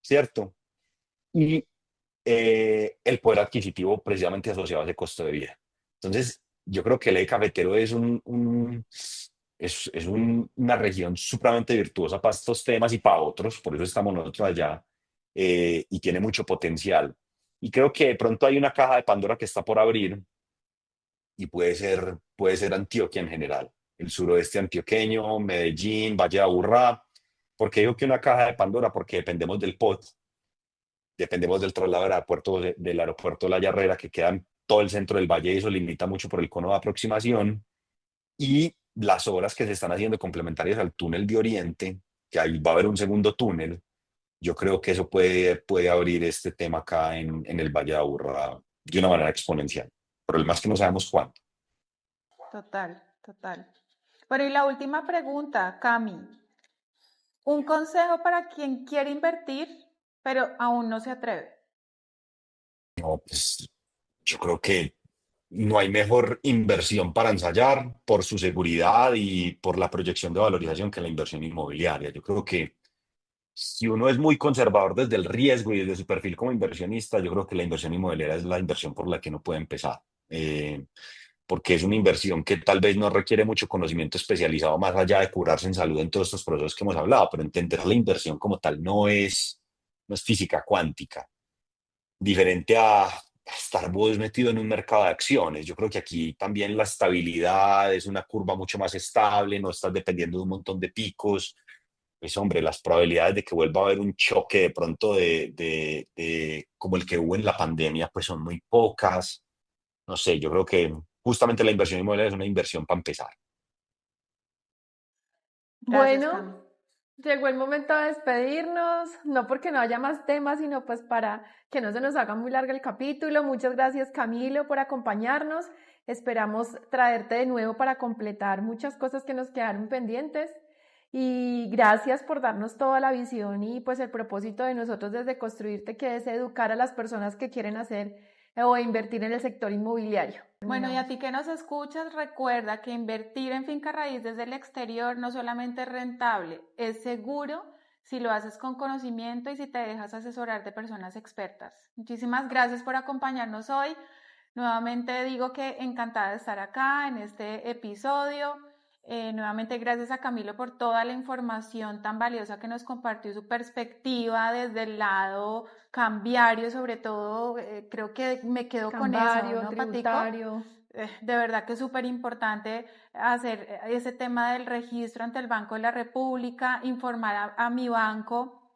¿cierto? Y el poder adquisitivo precisamente asociado a ese costo de vida. Entonces, yo creo que el eje cafetero es una región supremamente virtuosa para estos temas y para otros, por eso estamos nosotros allá, y tiene mucho potencial. Y creo que de pronto hay una caja de Pandora que está por abrir y puede ser Antioquia en general, el suroeste antioqueño, Medellín, Valle de Aburrá. ¿Por qué digo que una caja de Pandora? Porque dependemos del POT, dependemos del traslado del aeropuerto, del aeropuerto La Yarrera, que queda en todo el centro del valle y eso limita mucho por el cono de aproximación. Y las obras que se están haciendo complementarias al túnel de Oriente, que ahí va a haber un segundo túnel, yo creo que eso puede abrir este tema acá en el Valle de Aburrá de una manera exponencial. El problema es que no sabemos cuándo. Total, total. Bueno, y la última pregunta, Cami. Un consejo para quien quiere invertir, pero aún no se atreve. No, pues yo creo que no hay mejor inversión para ensayar por su seguridad y por la proyección de valorización que la inversión inmobiliaria. Yo creo que si uno es muy conservador desde el riesgo y desde su perfil como inversionista, yo creo que la inversión inmobiliaria es la inversión por la que uno puede empezar. Porque es una inversión que tal vez no requiere mucho conocimiento especializado más allá de curarse en salud en todos estos procesos que hemos hablado, pero entender la inversión como tal no es física cuántica, diferente a estar vos metido en un mercado de acciones. Yo creo que aquí también la estabilidad es una curva mucho más estable, no estás dependiendo de un montón de picos. Pues hombre, las probabilidades de que vuelva a haber un choque de pronto como el que hubo en la pandemia, pues son muy pocas. No sé, yo creo que justamente la inversión inmobiliaria es una inversión para empezar. Gracias, Bueno, Cami. llegó el momento de despedirnos, no porque no haya más temas, sino pues para que no se nos haga muy largo el capítulo. Muchas gracias, Camilo, por acompañarnos. Esperamos traerte de nuevo para completar muchas cosas que nos quedaron pendientes. Y gracias por darnos toda la visión y pues el propósito de nosotros desde Construirte, que es educar a las personas que quieren hacer o invertir en el sector inmobiliario. Bueno, y a ti que nos escuchas, recuerda que invertir en finca raíz desde el exterior no solamente es rentable, es seguro si lo haces con conocimiento y si te dejas asesorar de personas expertas. Muchísimas gracias por acompañarnos hoy. Nuevamente digo que encantada de estar acá en este episodio. Nuevamente gracias a Camilo por toda la información tan valiosa que nos compartió, su perspectiva desde el lado cambiario, sobre todo, creo que me quedo con eso, ¿no, Patico? Tributario. De verdad que es súper importante hacer ese tema del registro ante el Banco de la República, informar a mi banco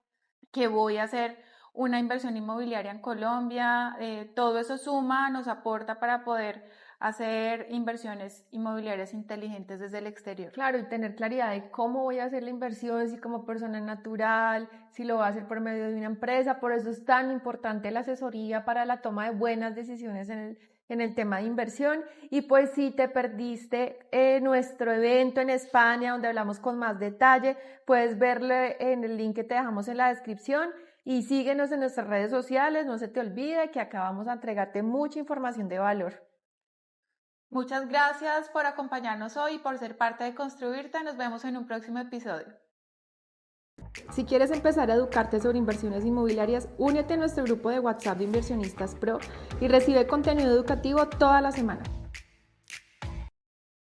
que voy a hacer una inversión inmobiliaria en Colombia. Todo eso suma, nos aporta para poder hacer inversiones inmobiliarias inteligentes desde el exterior. Claro, y tener claridad de cómo voy a hacer la inversión, si como persona natural, si lo voy a hacer por medio de una empresa. Por eso es tan importante la asesoría para la toma de buenas decisiones en el tema de inversión. Y pues si te perdiste nuestro evento en España, donde hablamos con más detalle, puedes verlo en el link que te dejamos en la descripción. Y síguenos en nuestras redes sociales, no se te olvide que acá vamos a entregarte mucha información de valor. Muchas gracias por acompañarnos hoy y por ser parte de Construirte. Nos vemos en un próximo episodio. Si quieres empezar a educarte sobre inversiones inmobiliarias, únete a nuestro grupo de WhatsApp de Inversionistas Pro y recibe contenido educativo toda la semana.